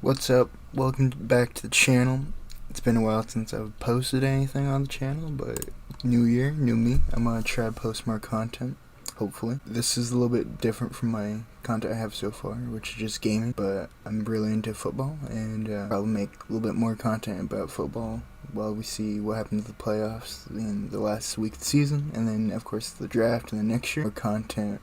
What's up? Welcome back to the channel. It's been a while since I've posted anything on the channel, but new year, new me. I'm gonna try to post more content, hopefully. This is a little bit different from my content I have so far, which is just gaming, but I'm really into football, and I'll make a little bit more content about football while we see what happens to the playoffs in the last week of the season, and then of course the draft, and then next year more content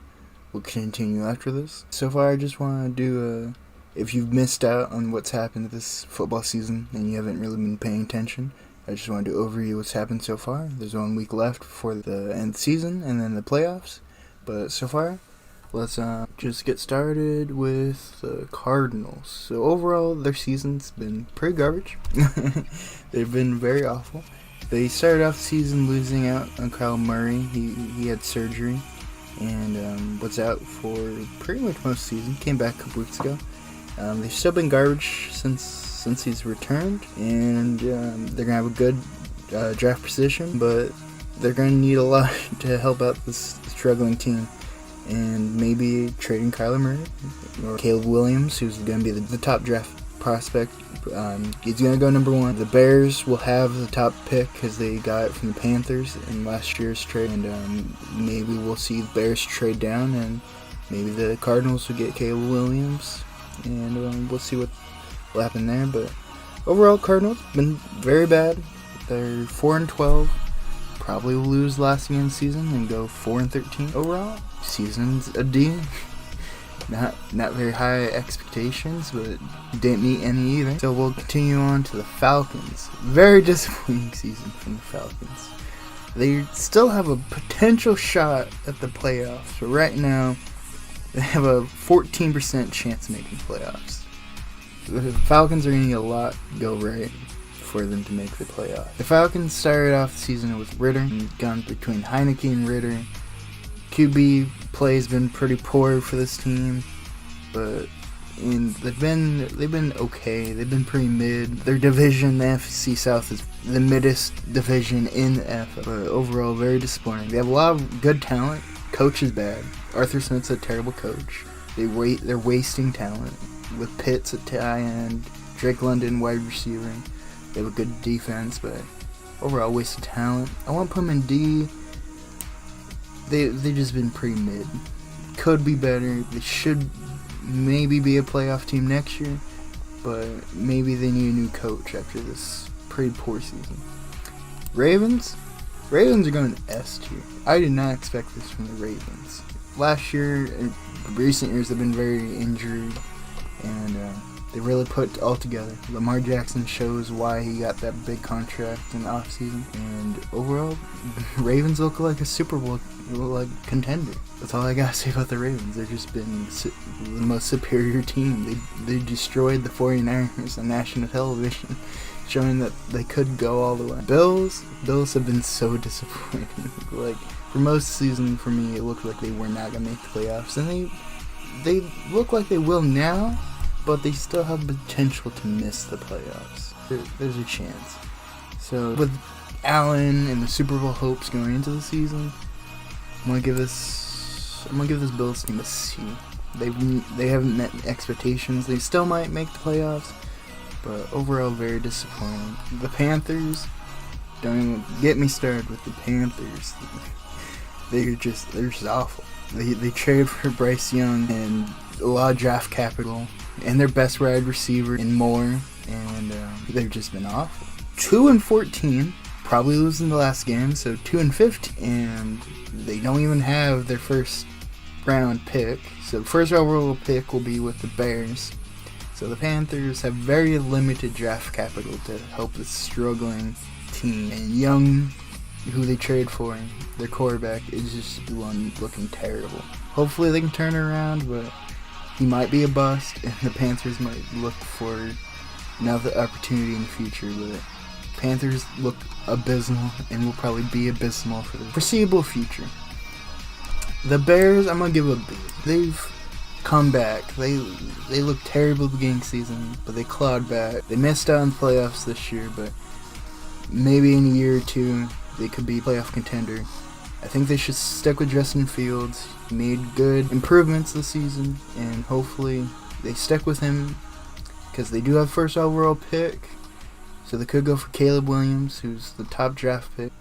will continue after this. So far I just want to do if you've missed out on what's happened this football season and you haven't really been paying attention, I just want to overview what's happened so far. There's 1 week left before the end of the season and then the playoffs. But so far, let's just get started with the Cardinals. So overall, their season's been pretty garbage. They've been very awful. They started off the season losing out on Kyle Murray. He had surgery and was out for pretty much most of the season. Came back a couple weeks ago. They've still been garbage since he's returned, and they're gonna have a good draft position, but they're gonna need a lot to help out this struggling team. And maybe trading Kyler Murray or Caleb Williams, who's gonna be the top draft prospect. He's gonna go number 1. The Bears will have the top pick because they got it from the Panthers in last year's trade, and maybe we'll see the Bears trade down, and maybe the Cardinals will get Caleb Williams. And we'll see what will happen there. But overall, Cardinals been very bad. They're 4-12. Probably will lose last game of the season and go 4-13 overall. Season's a D. Not very high expectations, but didn't meet any either. So we'll continue on to the Falcons. Very disappointing season from the Falcons. They still have a potential shot at the playoffs, but right now they have a 14% chance of making playoffs. The Falcons are going to need a lot to go right for them to make the playoffs. The Falcons started off the season with Ritter, and gone between Heineke and Ritter. QB play has been pretty poor for this team, but they've been okay. They've been pretty mid. Their division, the NFC South, is the middest division in the NFL, but overall very disappointing. They have a lot of good talent. Coach is bad. Arthur Smith's a terrible coach. They're wasting talent with Pitts at tight end, Drake London wide receiver. They have a good defense, but overall waste of talent. I want to put them in D. They've just been pretty mid. Could be better. They should maybe be a playoff team next year, but maybe they need a new coach after this pretty poor season. Ravens are going to S tier. I did not expect this from the Ravens. Last year, in recent years, they've been very injured, and they really put it all together. Lamar Jackson shows why he got that big contract in the offseason, and overall, Ravens look like a Super Bowl contender. That's all I gotta say about the Ravens. They've just been the most superior team. They destroyed the 49ers on national television, showing that they could go all the way. Bills have been so disappointing. For most of the season, for me, it looked like they were not going to make the playoffs. And they look like they will now, but they still have potential to miss the playoffs. There's a chance. So, with Allen and the Super Bowl hopes going into the season, I'm going to give this Bills team a C. They haven't met expectations. They still might make the playoffs, but overall very disappointing. The Panthers, don't even get me started with the Panthers. They're just awful. They traded for Bryce Young and a lot of draft capital and their best wide receiver and more, and they've just been awful. 2-14, probably losing the last game, so 2-15, and they don't even have their first round pick. So the first overall pick will be with the Bears. So the Panthers have very limited draft capital to help this struggling team. And Young, who they traded for, their quarterback, is just looking terrible. Hopefully they can turn it around, but he might be a bust, and the Panthers might look for another opportunity in the future. But Panthers look abysmal and will probably be abysmal for the foreseeable future. The Bears, I'm going to give a B. They've come back. They looked terrible at the beginning of the season, but they clawed back. They missed out on the playoffs this year, but maybe in a year or two, they could be a playoff contender. I think they should stick with Justin Fields. He made good improvements this season, and hopefully they stick with him because they do have first overall pick. So they could go for Caleb Williams, who's the top draft pick,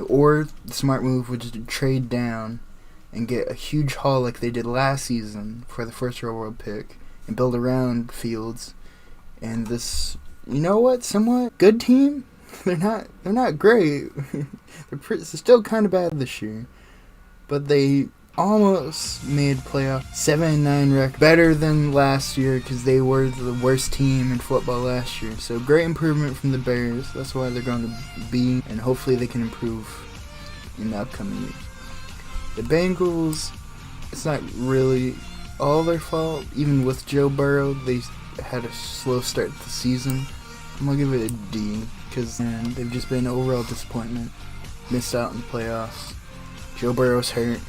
or the smart move would just trade down and get a huge haul like they did last season for the first overall pick and build around Fields. And this, you know what, somewhat good team. They're not great. They're still kind of bad this year, but they almost made playoff 7-9 record, better than last year because they were the worst team in football last year. So great improvement from the Bears. That's why they're going to be, and hopefully they can improve in the upcoming year. The Bengals, it's not really all their fault. Even with Joe Burrow, they had a slow start to the season. I'm gonna give it a D because they've just been an overall disappointment. Missed out in the playoffs. Joe Burrow's hurt.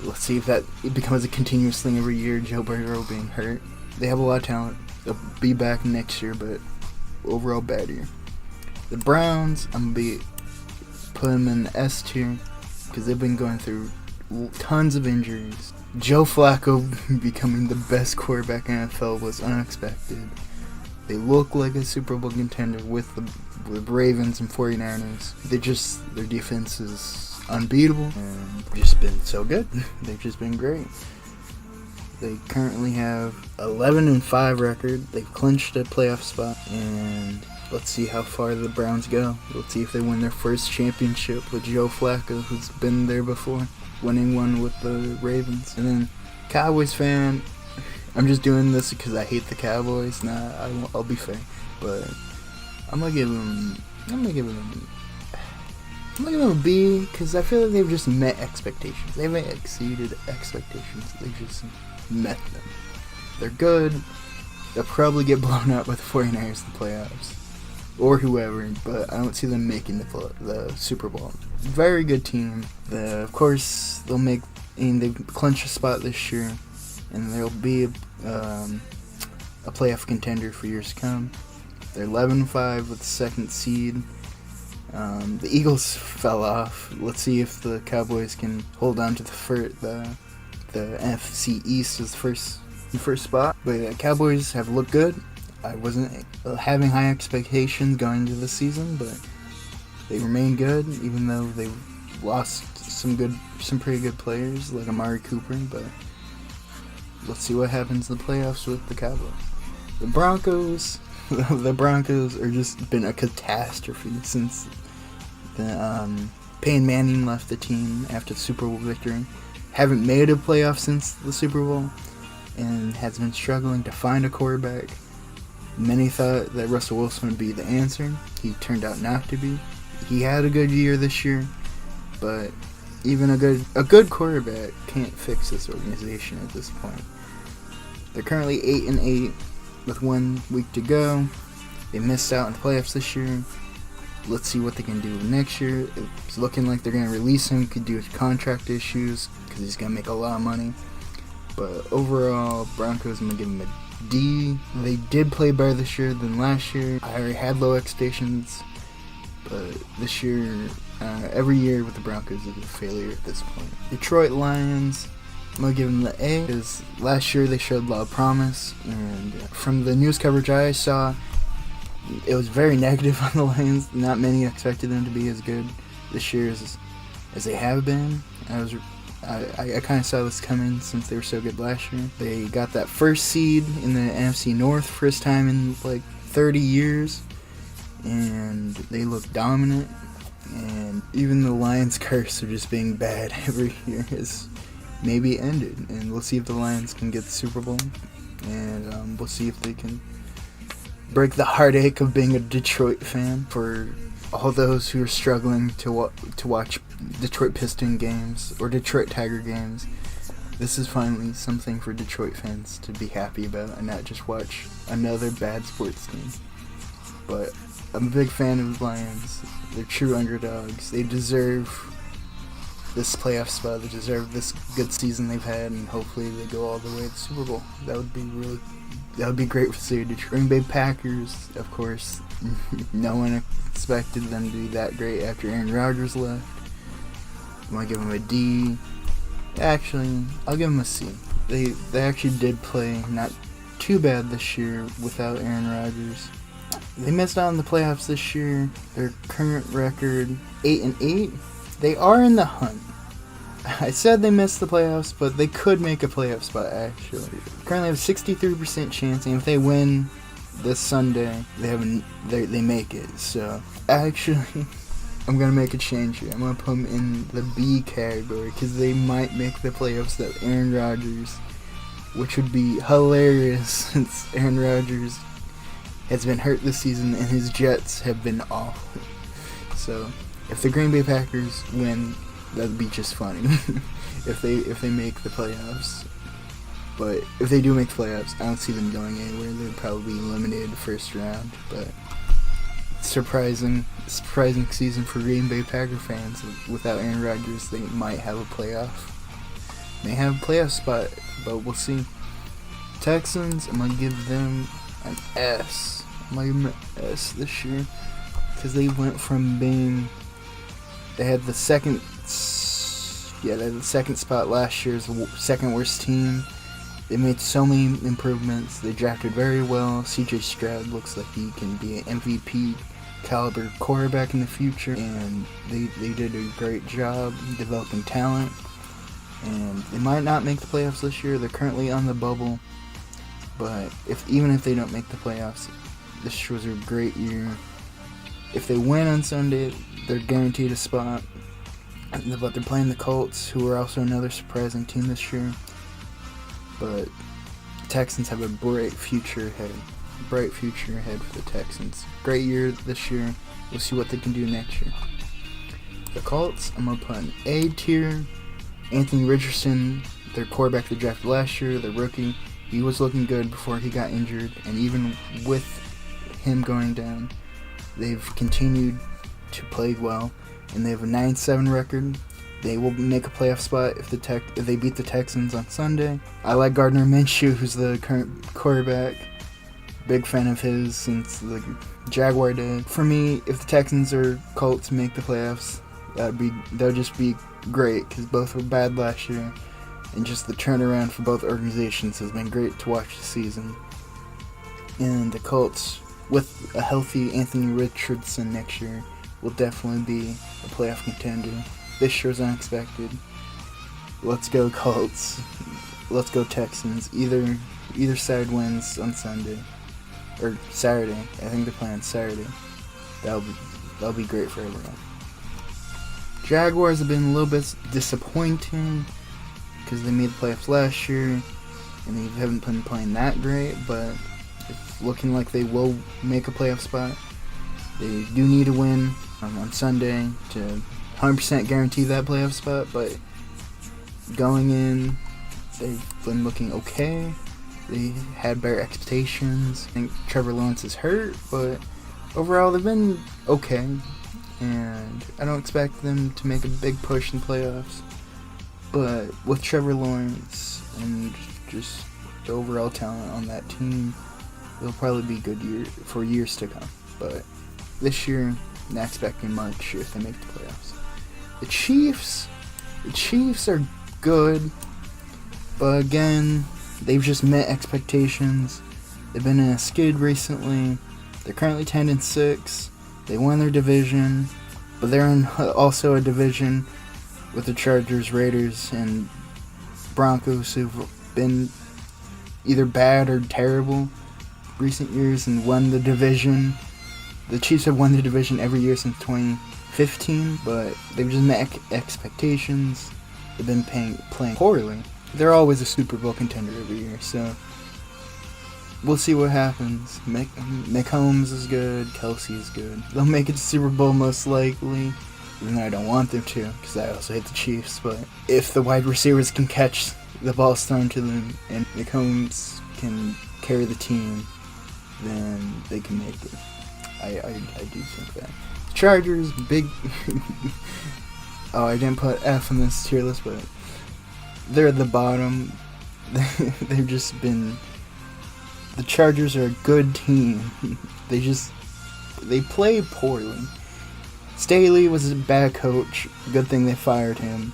Let's see if that it becomes a continuous thing every year, Joe Burrow being hurt. They have a lot of talent. They'll be back next year, but overall bad year. The Browns, I'm going to put them in the S tier because they've been going through tons of injuries. Joe Flacco becoming the best quarterback in the NFL was unexpected. They look like a Super Bowl contender with the Ravens and 49ers. Their defense is unbeatable and just been so good. They've just been great. They currently have 11-5 record. They've clinched a playoff spot, and let's see how far the Browns go. Let's see if they win their first championship with Joe Flacco, who's been there before, winning one with the Ravens. And then Cowboys fan, I'm just doing this because I hate the Cowboys. I'll be fair, but I'm gonna give them a B because I feel like they've just met expectations. They haven't exceeded expectations. They've just met them. They're good. They'll probably get blown out by the 49ers in the playoffs or whoever, but I don't see them making the Super Bowl. Very good team. Of course, they've clinched a spot this year, and they'll be a playoff contender for years to come. They're 11-5 with the second seed. The Eagles fell off. Let's see if the Cowboys can hold on to the NFC East as the first spot. But the Cowboys have looked good. I wasn't having high expectations going into the season, but they remain good, even though they've lost some pretty good players like Amari Cooper. But let's see what happens in the playoffs with the Cowboys. The Broncos are just been a catastrophe since Peyton Manning left the team after the Super Bowl victory. Haven't made a playoff since the Super Bowl and has been struggling to find a quarterback. Many thought that Russell Wilson would be the answer. He turned out not to be. He had a good year this year, but even a good quarterback can't fix this organization at this point. They're currently 8-8 with 1 week to go. They missed out in the playoffs this year. Let's see what they can do next year. It's looking like they're going to release him. Could do with contract issues because he's going to make a lot of money. But overall, Broncos, I'm going to give them a D. They did play better this year than last year. I already had low expectations. But this year, every year with the Broncos is a failure at this point. Detroit Lions, I'm going to give them the A because last year they showed a lot of promise. And from the news coverage I saw, it was very negative on the Lions. Not many expected them to be as good this year as they have been. I kind of saw this coming since they were so good last year. They got that first seed in the NFC North, first time in like 30 years, and they look dominant. And even the Lions' curse of just being bad every year has maybe ended. And we'll see if the Lions can get the Super Bowl, and we'll see if they can break the heartache of being a Detroit fan for all those who are struggling to watch Detroit Piston games or Detroit Tiger games. This is finally something for Detroit fans to be happy about and not just watch another bad sports team. But I'm a big fan of the Lions. They're true underdogs. They deserve this playoff spot. They deserve this good season they've had, and hopefully they go all the way to the Super Bowl. That would be great for the city. Detroit Green Bay Packers, of course. No one expected them to be that great after Aaron Rodgers left. I'm gonna give them a D. Actually, I'll give them a C. They actually did play not too bad this year without Aaron Rodgers. They missed out on the playoffs this year. Their current record, 8-8. They are in the hunt. I said they missed the playoffs, but they could make a playoff spot, actually. Currently have a 63% chance, and if they win this Sunday, they make it. So, actually, I'm going to make a change here. I'm going to put them in the B category, because they might make the playoffs without Aaron Rodgers, which would be hilarious, since Aaron Rodgers has been hurt this season, and his Jets have been awful. So, if the Green Bay Packers win, that'd be just funny if they make the playoffs. But if they do make the playoffs, I don't see them going anywhere. They'd probably be eliminated the first round. But surprising season for Green Bay Packer fans. Without Aaron Rodgers, they might have a playoff spot, but we'll see. Texans, I'm gonna give them an S. I'm gonna give them an S this year, because they went from being, they had the second spot last year's second worst team. They made so many improvements. They drafted very well. CJ Stroud looks like he can be an MVP caliber quarterback in the future, and they did a great job developing talent. And they might not make the playoffs this year. They're currently on the bubble, but even if they don't make the playoffs, this was a great year. If they win on Sunday, they're guaranteed a spot. But they're playing the Colts, who are also another surprising team this year. But the Texans have a bright future ahead. For the Texans. Great year this year. We'll see what they can do next year. The Colts, I'm going to put an A tier. Anthony Richardson, their quarterback they drafted last year, the rookie, he was looking good before he got injured. And even with him going down, they've continued to play well. And they have a 9-7 record. They will make a playoff spot if they beat the Texans on Sunday. I like Gardner Minshew, who's the current quarterback. Big fan of his since the Jaguar days. For me, if the Texans or Colts make the playoffs, that'd just be great, because both were bad last year, and just the turnaround for both organizations has been great to watch this season. And the Colts, with a healthy Anthony Richardson next year, will definitely be a playoff contender. This year's unexpected. Let's go Colts. Let's go Texans. Either side wins on Sunday. Or Saturday. I think they're playing Saturday. That'll be great for everyone. Jaguars have been a little bit disappointing, because they made the playoffs last year, and they haven't been playing that great, but it's looking like they will make a playoff spot. They do need to win on Sunday to 100% guarantee that playoff spot, but going in, they've been looking okay. They had better expectations. I think Trevor Lawrence is hurt, but overall they've been okay, and I don't expect them to make a big push in playoffs. But with Trevor Lawrence and just the overall talent on that team, it'll probably be good for years to come. But this year, not expecting much if they make the playoffs. The Chiefs are good, but again, they've just met expectations. They've been in a skid recently. They're currently 10-6. They won their division, but they're in also a division with the Chargers, Raiders, and Broncos, who've been either bad or terrible recent years and won the division. The Chiefs have won the division every year since 2015, but they've just met expectations. They've been playing poorly. They're always a Super Bowl contender every year, so we'll see what happens. Mahomes is good, Kelsey is good. They'll make it to Super Bowl most likely, even though I don't want them to, because I also hate the Chiefs. But if the wide receivers can catch the balls thrown to them and Mahomes can carry the team, then they can make it. I do think that. Chargers, big... Oh, I didn't put F on this tier list, but they're at the bottom. They've just been... The Chargers are a good team. They play poorly. Staley was a bad coach. Good thing they fired him.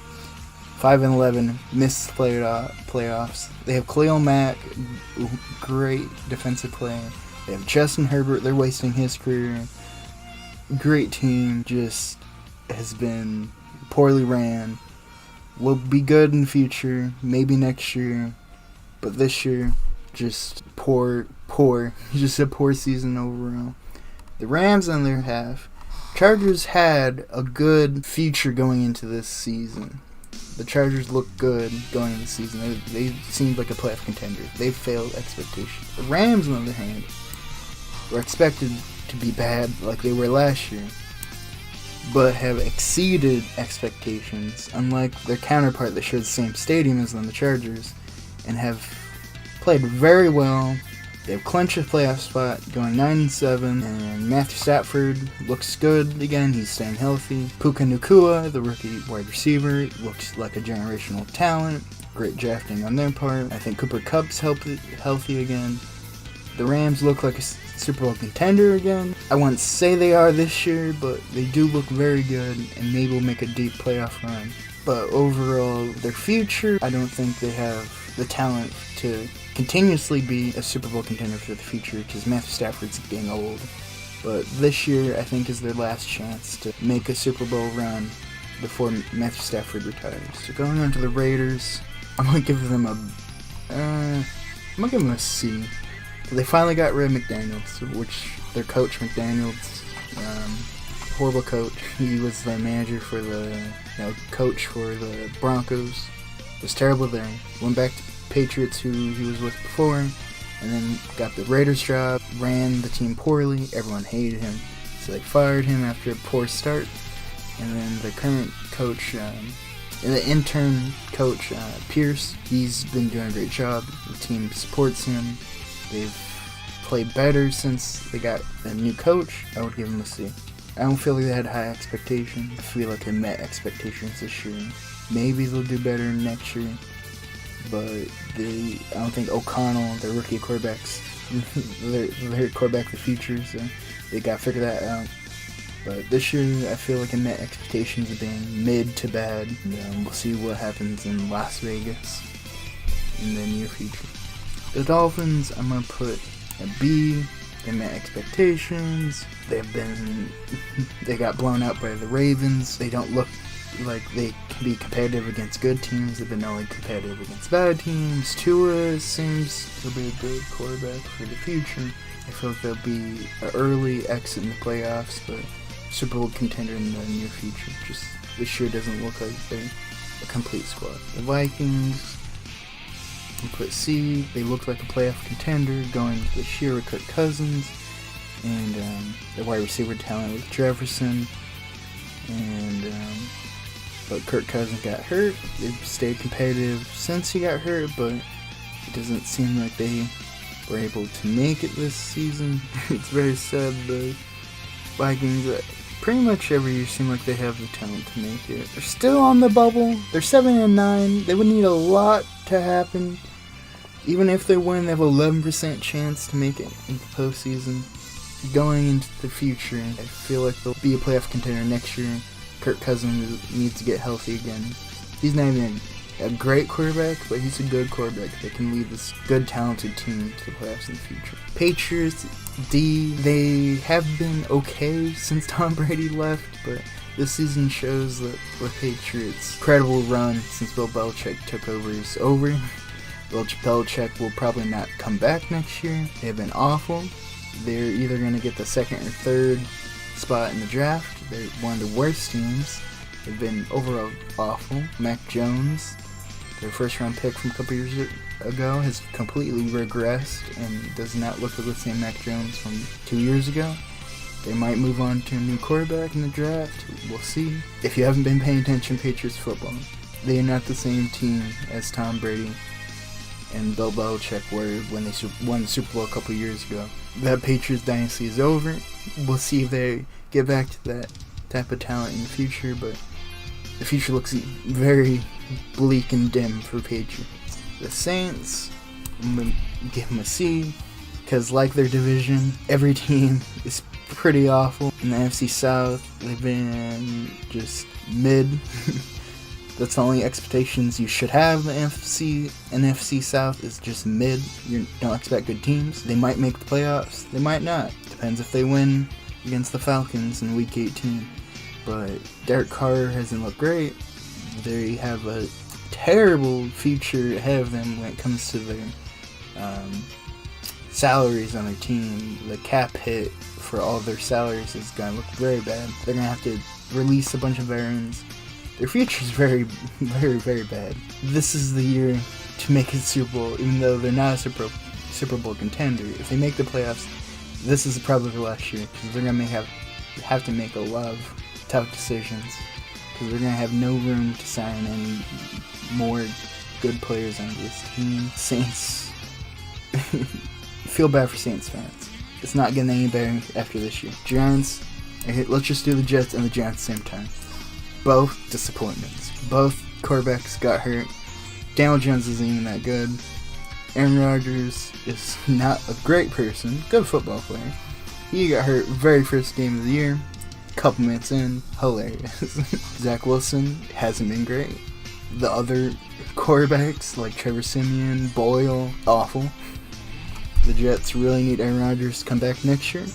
5-11, missed playoffs. They have Khalil Mack, great defensive player. They have Justin Herbert, they're wasting his career. Great team, just has been poorly ran. Will be good in the future, maybe next year, but this year, just poor. Just a poor season overall. The Rams on their half, Chargers had a good future going into this season. The Chargers looked good going into the season. They seemed like a playoff contender. They failed expectations. The Rams, on the other hand, were expected to be bad like they were last year, but have exceeded expectations, unlike their counterpart that shares the same stadium as them, the Chargers, and have played very well. They have clinched a playoff spot, going 9-7, and Matthew Stafford looks good again. He's staying healthy. Puka Nacua, the rookie wide receiver, looks like a generational talent. Great drafting on their part. I think Cooper Kupp's healthy again. The Rams look like a Super Bowl contender again. I wouldn't say they are this year, but they do look very good, and maybe will make a deep playoff run. But overall, their future, I don't think they have the talent to continuously be a Super Bowl contender for the future, because Matthew Stafford's getting old. But this year, I think, is their last chance to make a Super Bowl run before Matthew Stafford retires. So going on to the Raiders, I'm gonna give them a C. They finally got rid of McDaniels, which their coach McDaniels, horrible coach. He was the manager for coach for the Broncos. Was terrible there. Went back to Patriots, who he was with before, and then got the Raiders job. Ran the team poorly. Everyone hated him, so they fired him after a poor start. And then the current coach, the intern coach, Pierce, he's been doing a great job. The team supports him. They've played better since they got a new coach. I would give them a C. I don't feel like they had high expectations. I feel like they met expectations this year. Maybe they'll do better next year, but I don't think O'Connell, their rookie quarterbacks, their quarterback of the future, so they got to figure that out. But this year, I feel like it met expectations of being mid to bad. And, we'll see what happens in Las Vegas in the near future. The Dolphins, I'm going to put a B. They met expectations. They got blown out by the Ravens. They don't look like they can be competitive against good teams. They've been only competitive against bad teams. Tua seems to be a good quarterback for the future. I feel like they'll be an early exit in the playoffs, but Super Bowl contender in the near future. Just this year doesn't look like they're a complete squad. The Vikings, we put C. They look like a playoff contender going to this year with Kirk Cousins and their wide receiver talent with Jefferson. But Kirk Cousins got hurt. They've stayed competitive since he got hurt, but it doesn't seem like they were able to make it this season. It's very sad. The Vikings, pretty much every year, seem like they have the talent to make it. They're still on the bubble. They're 7-9. They would need a lot to happen. Even if they win, they have an 11% chance to make it into the postseason. Going into the future, I feel like they'll be a playoff contender next year. Kirk Cousins needs to get healthy again. He's not even a great quarterback, but he's a good quarterback that can lead this good, talented team to the playoffs in the future. Patriots, D. They have been okay since Tom Brady left, but this season shows that the Patriots' incredible run since Bill Belichick took over is over. Bill Belichick will probably not come back next year. They have been awful. They're either going to get the second or third spot in the draft. They're one of the worst teams. They've been overall awful. Mac Jones, their first round pick from a couple years ago, has completely regressed and does not look like the same Mac Jones from 2 years ago. They might move on to a new quarterback in the draft. We'll see. If you haven't been paying attention to Patriots football, they are not the same team as Tom Brady and Bill Belichick were when they won the Super Bowl a couple years ago. That Patriots dynasty is over. We'll see if they get back to that type of talent in the future, but the future looks very bleak and dim for Patriots. The Saints, I'm going to give them a C, because like their division, every team is pretty awful. In the NFC South, they've been just mid. That's the only expectations you should have. The NFC South is just mid. You don't expect good teams. They might make the playoffs. They might not. Depends if they win against the Falcons in Week 18. But Derek Carr hasn't looked great. They have a terrible future ahead of them when it comes to their salaries on their team. The cap hit for all their salaries is going to look very bad. They're going to have to release a bunch of veterans. Their future is very, very, very bad. This is the year to make it Super Bowl, even though they're not a Super Bowl contender. If they make the playoffs, this is probably the last year, because they're going to have to make a lot of tough decisions, because they're going to have no room to sign any more good players on this team. Saints, feel bad for Saints fans. It's not getting any better after this year. Giants, let's just do the Jets and the Giants at the same time. Both disappointments. Both quarterbacks got hurt. Daniel Jones isn't even that good. Aaron Rodgers is not a great person. Good football player. He got hurt very first game of the year. Couple minutes in. Hilarious. Zach Wilson hasn't been great. The other quarterbacks like Trevor Siemian, Boyle, awful. The Jets really need Aaron Rodgers to come back next year.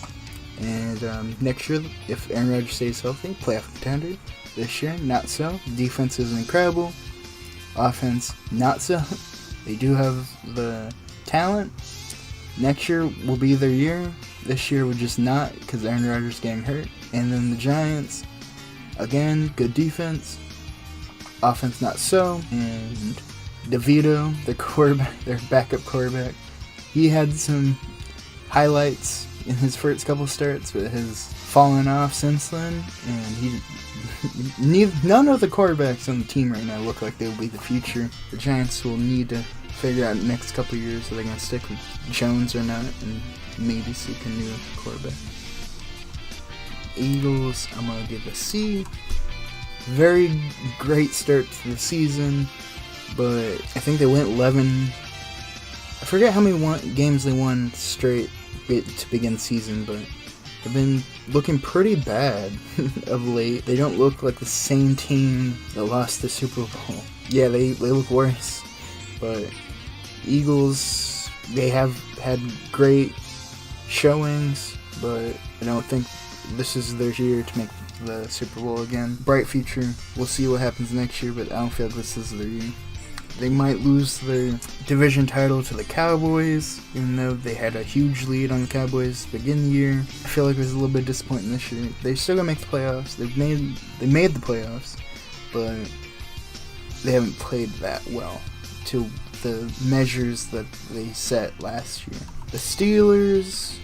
And next year, if Aaron Rodgers stays healthy, playoff contender. This year, not so. Defense is incredible. Offense, not so. They do have the talent. Next year will be their year. This year will just not, because Aaron Rodgers is getting hurt. And then the Giants, again, good defense. Offense, not so. And DeVito, their backup quarterback, he had some highlights in his first couple starts, but has fallen off since then, and none of the quarterbacks on the team right now look like they will be the future. The Giants will need to figure out next couple years are they going to stick with Jones or not, and maybe seek a new quarterback. Eagles, I'm going to give a C. Very great start to the season, but I think they went 11. I forget how many games they won straight to begin the season, but they've been looking pretty bad of late. They don't look like the same team that lost the Super Bowl. Yeah, they look worse, but Eagles, they have had great showings, but I don't think this is their year to make the Super Bowl again. Bright future. We'll see what happens next year, but I don't feel like this is their year. They might lose their division title to the Cowboys, even though they had a huge lead on the Cowboys to begin the year. I feel like it was a little bit disappointing this year. They're still gonna make the playoffs. They made the playoffs, but they haven't played that well to the measures that they set last year. The Steelers,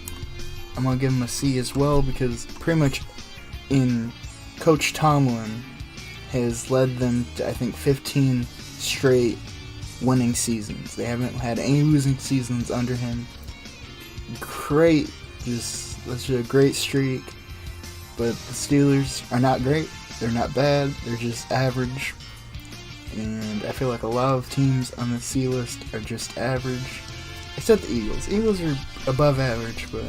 I'm gonna give them a C as well, because pretty much in Coach Tomlin has led them to, I think, 15 straight winning seasons. They haven't had any losing seasons under him. Great, that's a great streak. But the Steelers are not great. They're not bad. They're just average. And I feel like a lot of teams on the C list are just average. Except the Eagles. Eagles are above average, but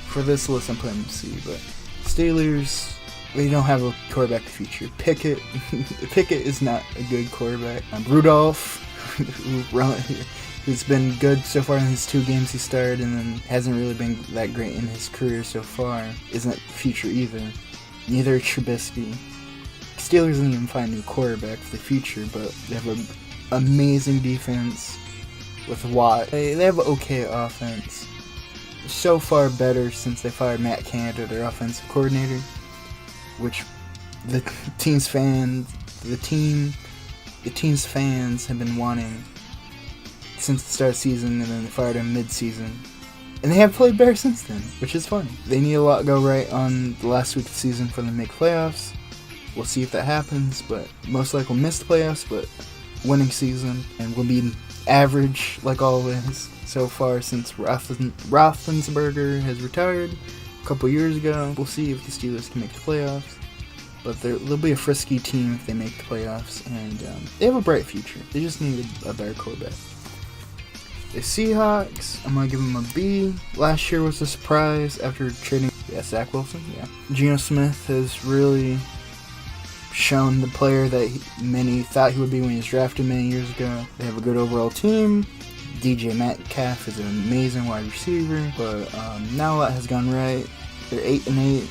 for this list I'm putting them C. But Steelers, they don't have a quarterback future. Pickett is not a good quarterback. Rudolph, who's been good so far in his 2 games he started and then hasn't really been that great in his career so far, isn't future either. Neither is Trubisky. Steelers didn't even find a new quarterback for the future, but they have an amazing defense with Watt. They have an okay offense. So far better since they fired Matt Canada, their offensive coordinator, which the team's fans have been wanting since the start of the season, and then they fired him mid-season. And they have played better since then, which is funny. They need a lot to go right on the last week of the season for them to make playoffs. We'll see if that happens, but most likely we'll miss the playoffs, but winning season, and we'll be average like always so far since Roethlisberger has retired a couple years ago. We'll see if the Steelers can make the playoffs, but they'll be a frisky team if they make the playoffs, and they have a bright future. They just need a better quarterback. The Seahawks, I'm going to give them a B. Last year was a surprise after trading Zach Wilson. Yeah, Geno Smith has really shown the player that many thought he would be when he was drafted many years ago. They have a good overall team. DJ Metcalf is an amazing wide receiver, but now a lot has gone right. They're 8-8.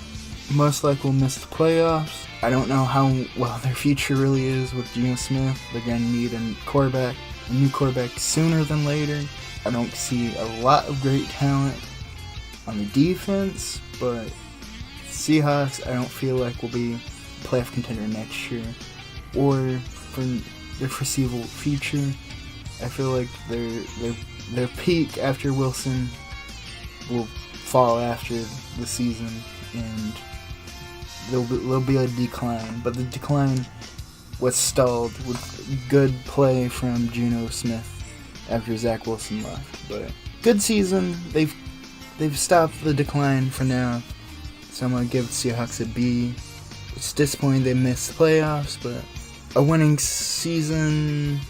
Most likely will miss the playoffs. I don't know how well their future really is with Geno Smith. They're going to need a new quarterback sooner than later. I don't see a lot of great talent on the defense, but Seahawks I don't feel like will be a playoff contender next year or for the foreseeable future. I feel like their peak after Wilson will fall after the season, and there'll be a decline. But the decline was stalled with good play from Geno Smith after Zach Wilson left. But good season. They've stopped the decline for now. So I'm gonna give the Seahawks a B. It's disappointing they missed the playoffs, but a winning season,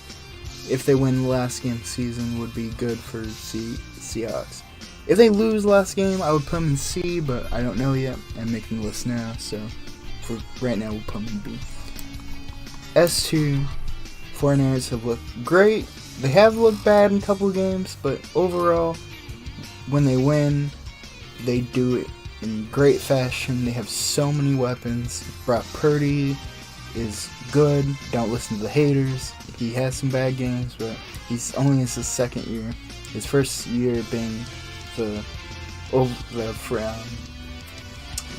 if they win the last game of the season, would be good for Seahawks. If they lose last game, I would put them in C, but I don't know yet. I'm making the list now, so for right now, we'll put them in B. S2, 49ers have looked great. They have looked bad in a couple of games, but overall, when they win, they do it in great fashion. They have so many weapons. Brock Purdy is good. Don't listen to the haters. He has some bad games, but he's only in his second year. His first year being the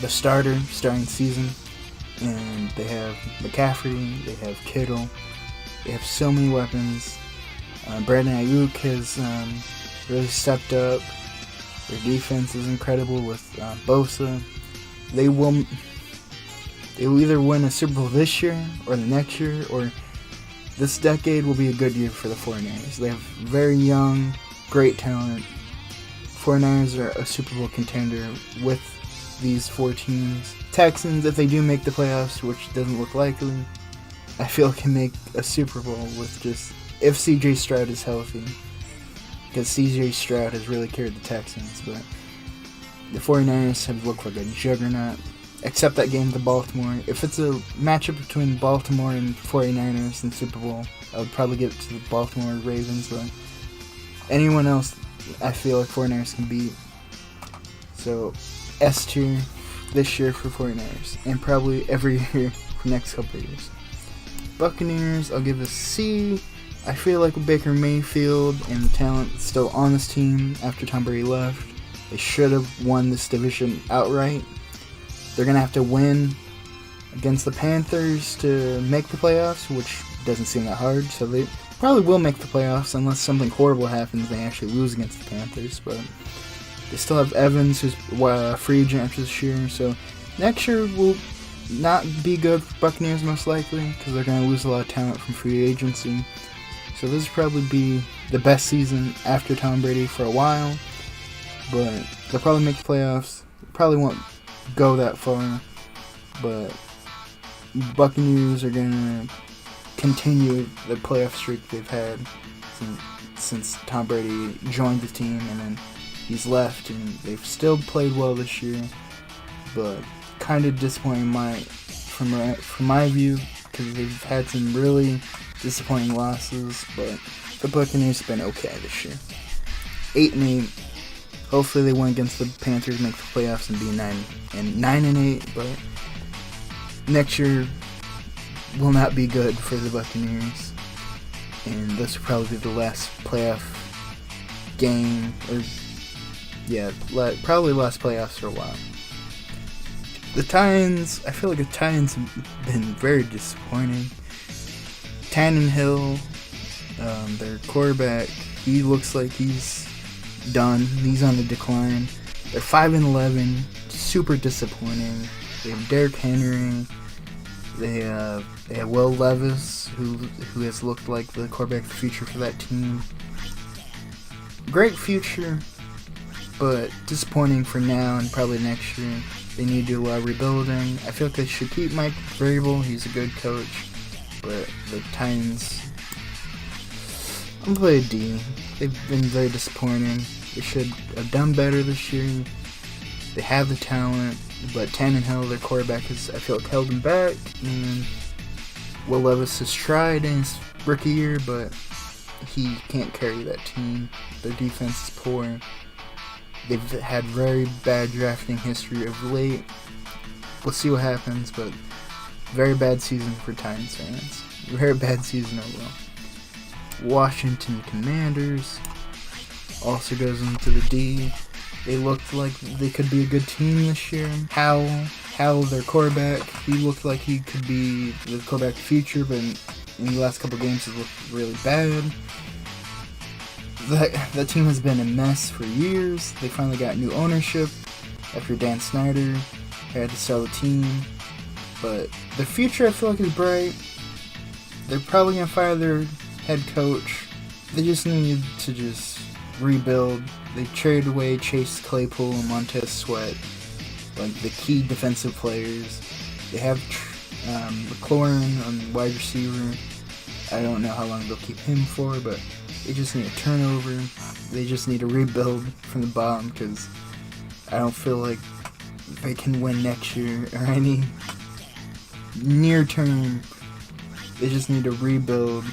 starting season, and they have McCaffrey, they have Kittle, they have so many weapons. Brandon Ayuk has really stepped up. Their defense is incredible with Bosa. They will either win a Super Bowl this year or the next year, or this decade will be a good year for the 49ers. They have very young, great talent. 49ers are a Super Bowl contender with these four teams. Texans, if they do make the playoffs, which doesn't look likely, I feel can make a Super Bowl with just if CJ Stroud is healthy. Because CJ Stroud has really carried the Texans, but the 49ers have looked like a juggernaut. Except that game to Baltimore. If it's a matchup between Baltimore and 49ers in Super Bowl, I would probably give it to the Baltimore Ravens, but anyone else I feel like 49ers can beat. So S tier this year for 49ers, and probably every year for the next couple of years. Buccaneers, I'll give a C. I feel like with Baker Mayfield and the talent still on this team after Tom Brady left, they should have won this division outright. They're going to have to win against the Panthers to make the playoffs, which doesn't seem that hard, so they probably will make the playoffs unless something horrible happens and they actually lose against the Panthers, but they still have Evans, who's a free agent after this year, so next year will not be good for Buccaneers most likely, because they're going to lose a lot of talent from free agency. So this will probably be the best season after Tom Brady for a while, but they'll probably make the playoffs. Probably won't go that far, but Buccaneers are going to continue the playoff streak they've had since Tom Brady joined the team, and then he's left, and they've still played well this year, but kind of disappointing from my view, because they've had some really disappointing losses, but the Buccaneers have been okay this year. 8-8. Hopefully they win against the Panthers, make the playoffs, and be 9-8. But next year will not be good for the Buccaneers, and this will probably be the last playoff game, or probably last playoffs for a while. The Titans, I feel like the Titans have been very disappointing. Tannehill, their quarterback, he looks like he's done. He's on the decline. They're 5-11, super disappointing. They have Derrick Henry. They have Will Levis, who has looked like the quarterback of the future for that team. Great future, but disappointing for now and probably next year. They need to do a lot of rebuilding. I feel like they should keep Mike Vrabel. He's a good coach. But the Titans, I'm going to play a D. They've been very disappointing. They should have done better this year. They have the talent, but Tannehill, their quarterback, I feel like held them back. And Will Levis has tried in his rookie year, but he can't carry that team. Their defense is poor. They've had very bad drafting history of late. We'll see what happens, but very bad season for Titans fans. Very bad season overall. Washington Commanders also goes into the D. They looked like they could be a good team this year. Howell, their quarterback, he looked like he could be the quarterback of the future, but in the last couple games it looked really bad. That team has been a mess for years. They finally got new ownership after Dan Snyder had to sell the team. But their future, I feel like, is bright. They're probably going to fire their head coach. They just need to rebuild. They traded away Chase Claypool and Montez Sweat, like the key defensive players. They have McLaurin on wide receiver. I don't know how long they'll keep him for, but they just need a turnover. They just need to rebuild from the bottom, because I don't feel like they can win next year or any near term. They just need to rebuild,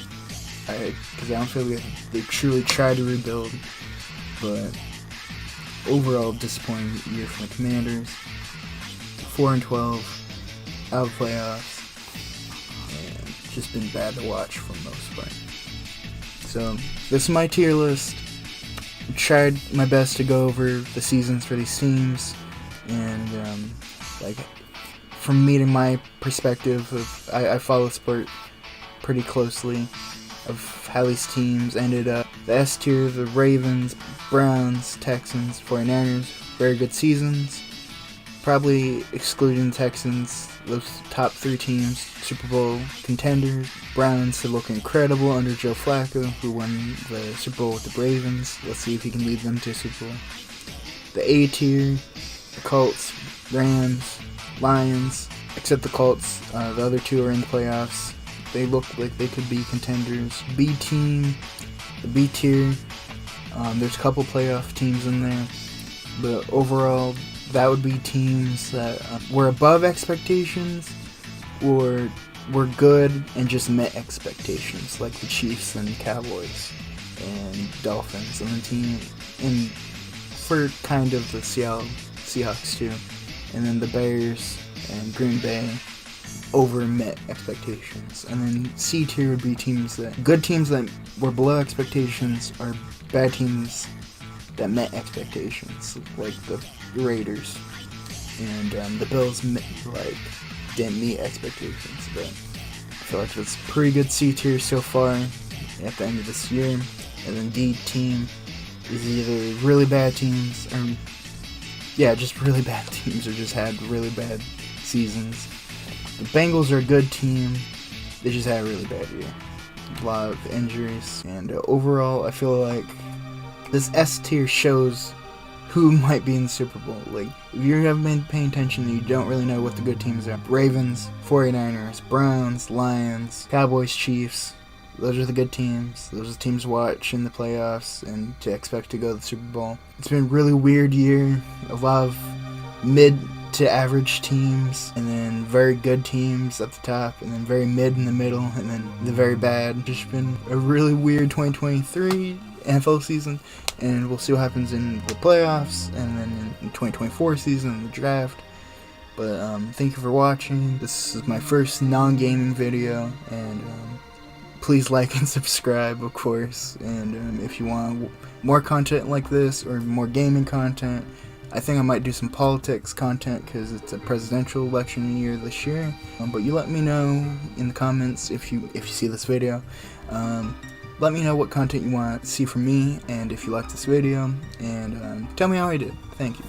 because I don't feel like they truly tried to rebuild. But overall, disappointing year for the Commanders. 4-12, out of playoffs, and just been bad to watch for the most part. So this is my tier list. I tried my best to go over the seasons for these teams, and like from me to my perspective of I follow sport pretty closely of how these teams ended up. The S tier, the Ravens, Browns, Texans, 49ers, very good seasons. Probably excluding the Texans, those top 3 teams, Super Bowl contenders. Browns to look incredible under Joe Flacco, who won the Super Bowl with the Ravens. Let's see if he can lead them to a Super Bowl. The A tier, the Colts, Rams, Lions, except the Colts. The other 2 are in the playoffs. They look like they could be contenders. B team, the B tier, there's a couple playoff teams in there, but overall, that would be teams that were above expectations, or were good and just met expectations, like the Chiefs and Cowboys and Dolphins, and the team, and for kind of the Seahawks too, and then the Bears and Green Bay over met expectations. And then C tier would be good teams that were below expectations, or bad teams that met expectations, like the Raiders and the Bills didn't meet expectations. But I feel like it's pretty good C tier so far at the end of this year. And then D team is either really bad teams, or just really bad teams, or just had really bad seasons. The Bengals are a good team. They just had a really bad year. A lot of injuries. And overall, I feel like this S tier shows who might be in the Super Bowl. Like, if you haven't been paying attention, you don't really know what the good teams are. Ravens, 49ers, Browns, Lions, Cowboys, Chiefs. Those are the good teams. Those are the teams to watch in the playoffs and to expect to go to the Super Bowl. It's been a really weird year. A lot of mid to average teams, and then very good teams at the top, and then very mid in the middle, and then the very bad. Just been a really weird 2023 NFL season, and we'll see what happens in the playoffs, and then in 2024 season, the draft. But thank you for watching. This is my first non-gaming video, and please like and subscribe, of course. And if you want more content like this, or more gaming content, I think I might do some politics content, because it's a presidential election year this year. But you let me know in the comments if you see this video. Let me know what content you want to see from me, and if you like this video, and tell me how I did. Thank you.